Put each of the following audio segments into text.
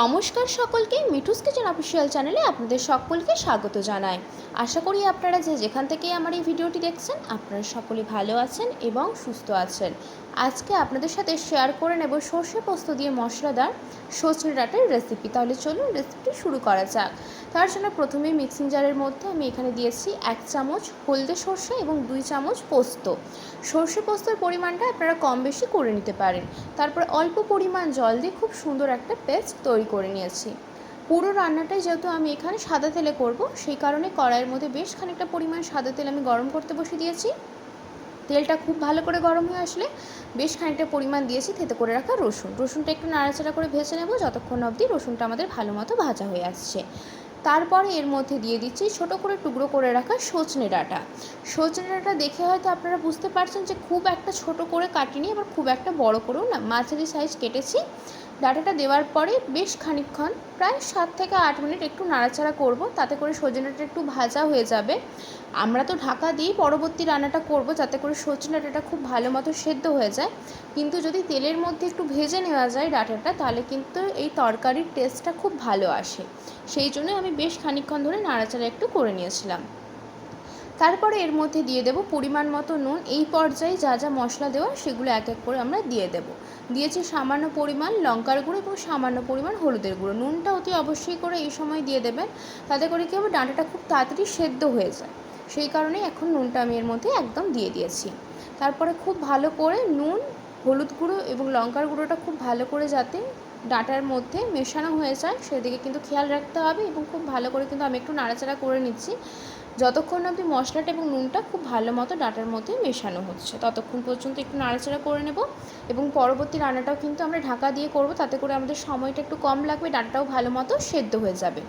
নমস্কার সকলকে, Mithu's kitchen official চ্যানেলে আপনাদের সকলকে স্বাগত জানাই। আশা করি আপনারা যেখান থেকে আমার এই ভিডিওটি দেখছেন আপনারা সকলে ভালো আছেন এবং সুস্থ আছেন। আজকে আপনাদের সাথে শেয়ার করে নেব সর্ষে পোস্ত দিয়ে মশলাদার সজনে ডাঁটার রেসিপি। তাহলে চলুন রেসিপিটি শুরু করা যাক। তার জন্য প্রথমেই মিক্সিং জারের মধ্যে আমি এখানে দিয়েছি 1 চামচ হলদে সর্ষে এবং 2 চামচ পোস্ত। সর্ষে পোস্তর পরিমাণটা আপনারা কম বেশি করে নিতে পারেন। তারপর অল্প পরিমাণ জল দিয়ে খুব সুন্দর একটা পেস্ট তৈরি করে নিয়েছি। পুরো রান্নাটাই যেহেতু আমি এখানে সাদা তেলে করব, সেই কারণে কড়াইয়ের মধ্যে বেশ খানিকটা পরিমাণ সাদা তেল আমি গরম করতে বসিয়ে দিয়েছি। তেলটা খুব ভালো করে গরম হয়ে আসলে বেশ খানিকটা পরিমাণ দিয়েছি থেতে করে রাখা রসুনটা একটু নাড়াচাড়া করে ভেজে নেব যতক্ষণ অবধি রসুনটা আমাদের ভালো মতো ভাজা হয়ে আসছে। তারপরে এর মধ্যে দিয়ে দিচ্ছি ছোট করে টুকরো করে রাখা সজনে ডাঁটা দেখে হয়তো আপনারা বুঝতে পারছেন যে খুব একটা ছোট করে কাটিনি, আবার খুব একটা বড় করেও না, মাঝারি সাইজ কেটেছি। ডাঁটাটা দেওয়ার পরে বেশ খানিকক্ষণ প্রায় 7 থেকে 8 মিনিট একটু নাড়াচাড়া করব, তাতে করে সজনে ডাঁটা একটু ভাজা হয়ে যাবে। আমরা তো ঢাকা দিয়েই পরবর্তী রান্নাটা করব যাতে করে সজনে ডাঁটাটা খুব ভালো মতো সেদ্ধ হয়ে যায়, কিন্তু যদি তেলের মধ্যে একটু ভেজে নেওয়া যায় ডাঁটাটা তাহলে কিন্তু এই তরকারির টেস্টটা খুব ভালো আসে। সেই জন্য আমি বেশ খানিকক্ষণ ধরে নাড়াচাড়া একটু করে নিয়েছিলাম। তারপরে এর মধ্যে দিয়ে দেব পরিমাণ মতো নুন। এই পর্যায়ে যা যা মশলা দেওয়া সেগুলো এক এক করে আমরা দিয়ে দেব। দিয়েছি সামান্য পরিমাণ লঙ্কার গুঁড়ো এবং সামান্য পরিমাণ হলুদের গুঁড়ো। নুনটা অতি অবশ্যই করে এই সময় দিয়ে দেবেন, তাতে করে কী হবে, ডাঁটাটা খুব তাড়াতাড়ি সেদ্ধ হয়ে যায়। সেই কারণেই এখন নুনটা আমি এর মধ্যে একদম দিয়ে দিয়েছি। তারপরে খুব ভালো করে নুন, হলুদ গুঁড়ো এবং লঙ্কার গুঁড়োটা খুব ভালো করে যাতে ডাঁটার মধ্যে মেশানো হয়ে যায় সেদিকে কিন্তু খেয়াল রাখতে হবে, এবং খুব ভালো করে কিন্তু আমি একটু নাড়াচাড়া করে নিচ্ছি যতক্ষণ অবধি মশলাটা এবং নুনটা খুব ভালো মতো ডাঁটার মধ্যে মেশানো হচ্ছে ততক্ষণ পর্যন্ত একটু নাড়াচাড়া করে নেব। এবং পরবর্তী রান্নাটাও কিন্তু আমরা ঢাকা দিয়ে করব, তাতে করে আমাদের সময়টা একটু কম লাগবে, ডাঁটাটাও ভালো মতো সেদ্ধ হয়ে যাবে।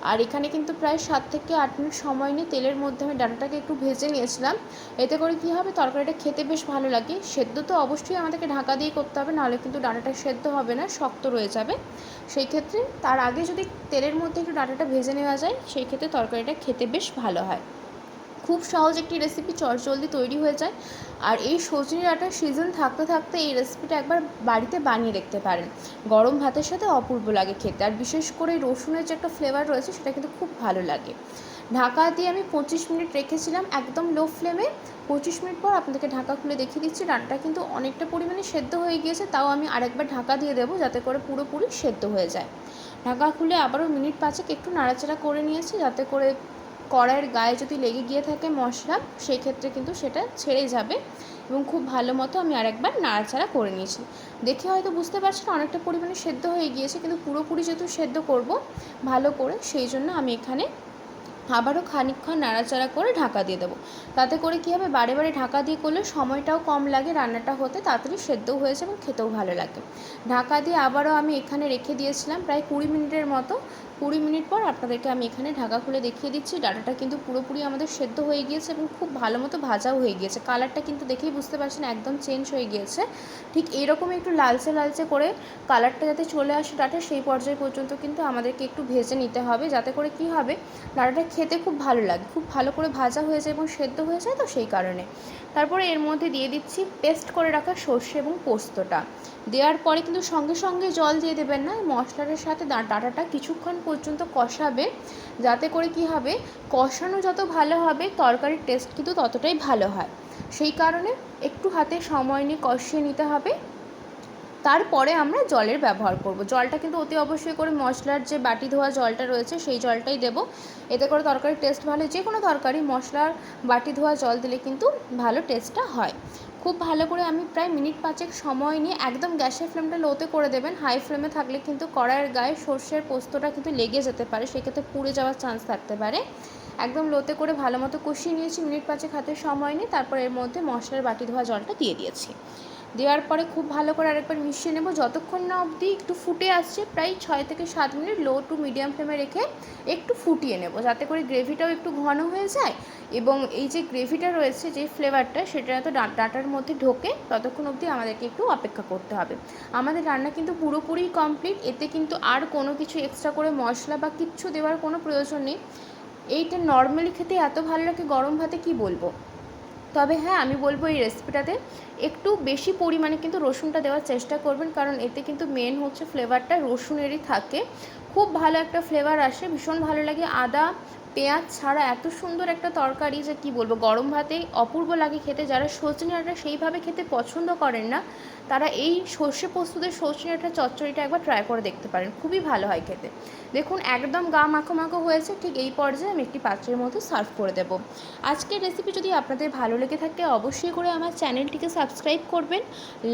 আর এখানে কিন্তু প্রায় 7 থেকে 8 মিনিট সময় নিয়ে তেলের মধ্যে আমি ডাঁটাটাকে একটু ভেজে নিয়েছিলাম। এতে করে কী হবে, তরকারিটা খেতে বেশ ভালো লাগে। সেদ্ধ তো অবশ্যই আমাদেরকে ঢাকা দিয়ে করতে হবে, নাহলে কিন্তু ডাঁটাটা সেদ্ধ হবে না, শক্ত রয়ে যাবে। সেই ক্ষেত্রে তার আগে যদি তেলের মধ্যে একটু ডাঁটাটা ভেজে নেওয়া যায় সেই ক্ষেত্রে তরকারিটা খেতে বেশ ভালো হয়। খুব সহজ একটি রেসিপি, চটজলদি তৈরি হয়ে যায়। আর এই সজনে ডাঁটার সিজন থাকতে থাকতে এই রেসিপিটা একবার বাড়িতে বানিয়ে দেখতে পারেন। গরম ভাতের সাথে অপূর্ব লাগে খেতে, আর বিশেষ করে রসুনের যে একটা ফ্লেভার রয়েছে সেটা কিন্তু খুব ভালো লাগে। ঢাকা দিয়ে আমি 25 মিনিট রেখেছিলাম একদম লো ফ্লেমে। 25 মিনিট পর আপনাদেরকে ঢাকা খুলে দেখিয়ে দিচ্ছি। ডাঁটাটা কিন্তু অনেকটা পরিমাণে সেদ্ধ হয়ে গিয়েছে, তাও আমি আরেকবার ঢাকা দিয়ে দেবো যাতে করে পুরোপুরি সেদ্ধ হয়ে যায়। ঢাকা খুলে আবারও মিনিট 5 একটু নাড়াচাড়া করে নিয়েছি যাতে করে কড়াইয়ের গায়ে যদি লেগে গিয়ে থাকে মশলা সেই ক্ষেত্রে কিন্তু সেটা ছেড়ে যাবে। এবং খুব ভালো মতো আমি আরেকবার নাড়াচাড়া করে নিয়েছি। দেখে হয়তো বুঝতে পারছেন অনেকটা পরিমাণে সেদ্ধ হয়ে গিয়েছে, কিন্তু পুরোপুরি যেহেতু সেদ্ধ করব ভালো করে, সেই জন্য আমি এখানে আবারও খানিকক্ষণ নাড়াচাড়া করে ঢাকা দিয়ে দেবো। তাতে করে কী হবে, বারে বারে ঢাকা দিয়ে করলে সময়টাও কম লাগে, রান্নাটা হতে তাড়াতাড়ি সেদ্ধও হয়েছে এবং খেতেও ভালো লাগে। ঢাকা দিয়ে আবারও আমি এখানে রেখে দিয়েছিলাম প্রায় 20 মিনিটের মতো। 20 মিনিট পর আপনাদেরকে আমি এখানে ঢাকা খুলে দেখিয়ে দিচ্ছি। ডাঁটাটা কিন্তু পুরোপুরি আমাদের সেদ্ধ হয়ে গিয়েছে এবং খুব ভালো মতো ভাজাও হয়ে গিয়েছে। কালারটা কিন্তু দেখেই বুঝতে পারছেন একদম চেঞ্জ হয়ে গিয়েছে। ঠিক এরকম একটু লালচে লালচে করে কালারটা যাতে চলে আসে ডাঁটা, সেই পর্যায় পর্যন্ত কিন্তু আমাদেরকে একটু ভেজে নিতে হবে, যাতে করে কী হবে, ডাঁটাটা খেতে খুব ভালো লাগে, খুব ভালো করে ভাজা হয়ে যায় এবং সেদ্ধ হয়ে যায়, তো সেই কারণে। তারপরে এর মধ্যে দিয়ে দিচ্ছি পেস্ট করে রাখা সর্ষে এবং পোস্তটা। দেওয়ার পরে কিন্তু সঙ্গে সঙ্গে জল দিয়ে দেবেন না, মশলাটার সাথে ডাঁটাটা কিছুক্ষণ পর্যন্ত কষাবে, যাতে করে কী হবে, কষানো যত ভালো হবে তরকারির টেস্ট কিন্তু ততটাই ভালো হয়। সেই কারণে একটু হাতে সময় নিয়ে কষিয়ে নিতে হবে। তারপরে আমরা জলের ব্যবহার করব। জলটা কিন্তু অতি অবশ্যই করে মশলার যে বাটি ধোয়া জলটা রয়েছে সেই জলটাই দেব। এতে করে তরকারির টেস্ট ভালো, যে কোনো তরকারি মশলার বাটি ধোয়া জল দিলে কিন্তু ভালো টেস্টটা হয়। খুব ভালো করে আমি প্রায় মিনিট 5 সময় নিয়ে, একদম গ্যাসের ফ্লেমটা লোতে করে দেবেন। হাই ফ্লেমে থাকলে কিন্তু কড়াইয়ের গায়ে সর্ষের পোস্তটা কিন্তু লেগে যেতে পারে, সেক্ষেত্রে পুড়ে যাওয়ার চান্স থাকতে পারে। একদম লোতে করে ভালো মতো কষিয়ে নিয়েছি মিনিট 5 হাতে সময় নিয়ে। তারপর এর মধ্যে মশলার বাটি ধোয়া জলটা দিয়ে দিয়েছি। দেওয়ার পরে খুব ভালো করে আরেকবার মিশিয়ে নেব যতক্ষণ না অবধি একটু ফুটে আসছে। প্রায় 6 থেকে 7 মিনিট লো টু মিডিয়াম ফ্লেমে রেখে একটু ফুটিয়ে নেব, যাতে করে গ্রেভিটাও একটু ঘন হয়ে যায় এবং এই যে গ্রেভিটা রয়েছে, যে ফ্লেভারটা, সেটা তো ডাঁটার মধ্যে ঢোকে, ততক্ষণ অবধি আমাদেরকে একটু অপেক্ষা করতে হবে। আমাদের রান্না কিন্তু পুরোপুরি কমপ্লিট। এতে কিন্তু আর কোনো কিছু এক্সট্রা করে মশলা বা কিচ্ছু দেওয়ার কোনো প্রয়োজন নেই। এইটা নর্মালি খেতে এত ভালো লাগে গরম ভাতে, কি বলবো। তবে হ্যাঁ, আমি বলবো এই রেসিপিটাতে একটু বেশি পরিমাণে কিন্তু রসুনটা দেওয়ার চেষ্টা করবেন, কারণ এতে কিন্তু মেন হচ্ছে ফ্লেভারটা রসুনেরই থাকে। খুব ভালো একটা ফ্লেভার আসে, ভীষণ ভালো লাগে। আদা পেঁয়াজ ছাড়া এত সুন্দর একটা তরকারি যে কী বলবো, গরম ভাতেই অপূর্ব লাগে খেতে। যারা সজনে ডাঁটা সেইভাবে খেতে পছন্দ করেন না, তারা এই সর্ষে পোস্তদের সজনে ডাঁটা চচ্চড়িটা একবার ট্রাই করে দেখতে পারেন, খুবই ভালো হয় খেতে। দেখুন একদম গা মাখো মাখো হয়েছে, ঠিক এই পর্যায়ে আমি একটি পাত্রের মধ্যে সার্ভ করে দেবো। আজকের রেসিপি যদি আপনাদের ভালো লেগে থাকে অবশ্যই করে আমার চ্যানেলটিকে সাবস্ক্রাইব করবেন,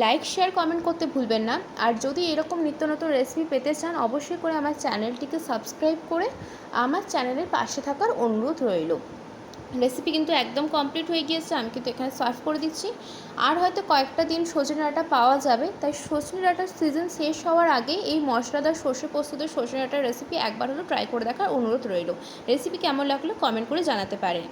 লাইক শেয়ার কমেন্ট করতে ভুলবেন না। আর যদি এরকম নিত্য নতুন রেসিপি পেতে চান অবশ্যই করে আমার চ্যানেলটিকে সাবস্ক্রাইব করে আমার চ্যানেলের পাশে থাকার অনুরোধ রইল। রেসিপি কিন্তু একদম কমপ্লিট হয়ে গিয়েছে, আমি কিন্তু এখানে সার্ভ করে দিচ্ছি। আর হয়তো কয়েকটা দিন সজনে ডাঁটা পাওয়া যাবে, তাই সজনে ডাঁটার সিজন শেষ হওয়ার আগেই এই মশলাদার সর্ষে পোস্তদের সজনে ডাঁটার রেসিপি একবার হলেও ট্রাই করে দেখার অনুরোধ রইল। রেসিপি কেমন লাগলো কমেন্ট করে জানাতে পারেন।